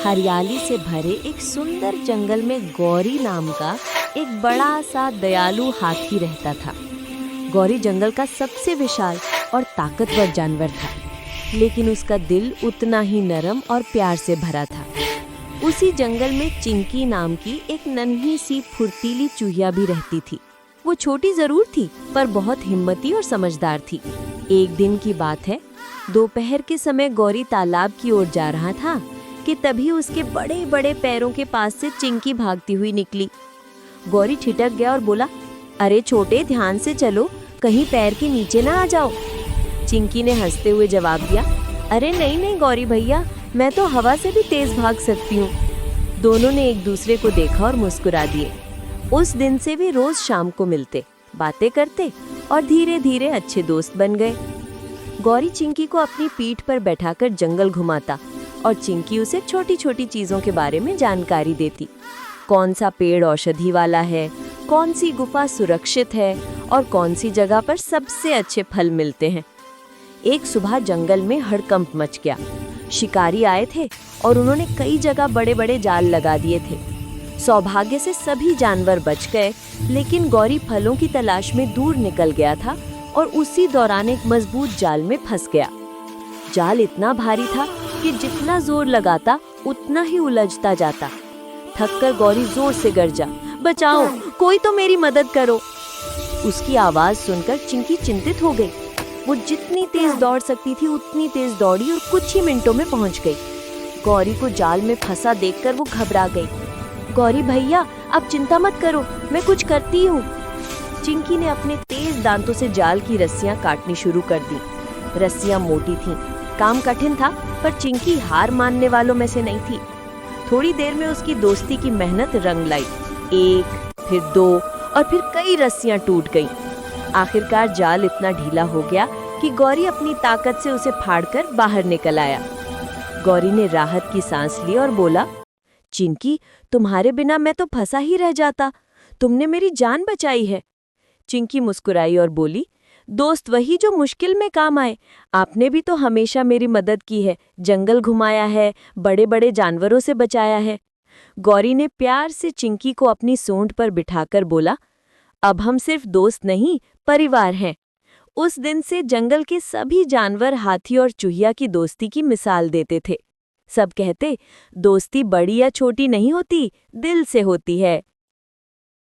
हरियाली से भरे एक सुंदर जंगल में गौरी नाम का एक बड़ा सा दयालु हाथी रहता था। गौरी जंगल का सबसे विशाल और ताकतवर जानवर था, लेकिन उसका दिल उतना ही नरम और प्यार से भरा था। उसी जंगल में चिंकी नाम की एक नन्ही सी फुर्तीली चूहिया भी रहती थी। वो छोटी जरूर थी, पर बहुत हिम्मती और समझदार थी। एक दिन की बात है, दोपहर के समय गौरी तालाब की ओर जा रहा था कि तभी उसके बड़े बड़े पैरों के पास से चिंकी भागती हुई निकली। गौरी ठिठक गया और बोला, अरे छोटे, ध्यान से चलो, कहीं पैर के नीचे ना आ जाओ। चिंकी ने हंसते हुए जवाब दिया, अरे नहीं नहीं गौरी भैया, मैं तो हवा से भी तेज भाग सकती हूँ। दोनों ने एक दूसरे को देखा और मुस्कुरा दिए। उस दिन से वे रोज शाम को मिलते, बातें करते और धीरे धीरे अच्छे दोस्त बन गए। गौरी चिंकी को अपनी पीठ पर बैठाकर जंगल घुमाता और चिंकी उसे छोटी छोटी चीजों के बारे में जानकारी देती। कौन सा पेड़ औषधि वाला है, कौन सी गुफा सुरक्षित है और कौन सी जगह पर सबसे अच्छे फल मिलते हैं। एक सुबह जंगल में हड़कंप मच गया। शिकारी आए थे और उन्होंने कई जगह बड़े बड़े जाल लगा दिए थे। सौभाग्य से सभी जानवर बच गए, लेकिन गौरी फलों की तलाश में दूर निकल गया था और उसी दौरान एक मजबूत जाल में फंस गया। जाल इतना भारी था कि जितना जोर लगाता उतना ही उलझता जाता। थककर गौरी जोर से गर्जा, बचाओ, कोई तो मेरी मदद करो। उसकी आवाज सुनकर चिंकी चिंतित हो गई। वो जितनी तेज दौड़ सकती थी उतनी तेज दौड़ी और कुछ ही मिनटों में पहुंच गई। गौरी को जाल में फंसा देखकर वो घबरा गई। गौरी भैया, आप चिंता मत करो, मैं कुछ करती हूँ। चिंकी ने अपने तेज दांतों से जाल की रस्सियां काटनी शुरू कर दी। रस्सियां मोटी थीं, काम कठिन था, पर चिंकी हार मानने वालों में से नहीं थी। थोड़ी देर में उसकी दोस्ती की मेहनत रंग लाई। एक, फिर दो और फिर कई रस्सियां टूट गईं। आखिरकार जाल इतना ढीला हो गया कि गौरी अपनी ताकत से उसे फाड़कर बाहर निकल आया। गौरी ने राहत की सांस ली और बोला, चिंकी, तुम्हारे बिना मैं तो फंसा ही रह जाता। तुमने मेरी जान बचाई है। चिंकी मुस्कुराई और बोली, दोस्त वही जो मुश्किल में काम आए। आपने भी तो हमेशा मेरी मदद की है, जंगल घुमाया है, बड़े बड़े जानवरों से बचाया है। गौरी ने प्यार से चिंकी को अपनी सूंड पर बिठाकर बोला, अब हम सिर्फ दोस्त नहीं, परिवार हैं। उस दिन से जंगल के सभी जानवर हाथी और चूहिया की दोस्ती की मिसाल देते थे। सब कहते, दोस्ती बड़ी या छोटी नहीं होती, दिल से होती है।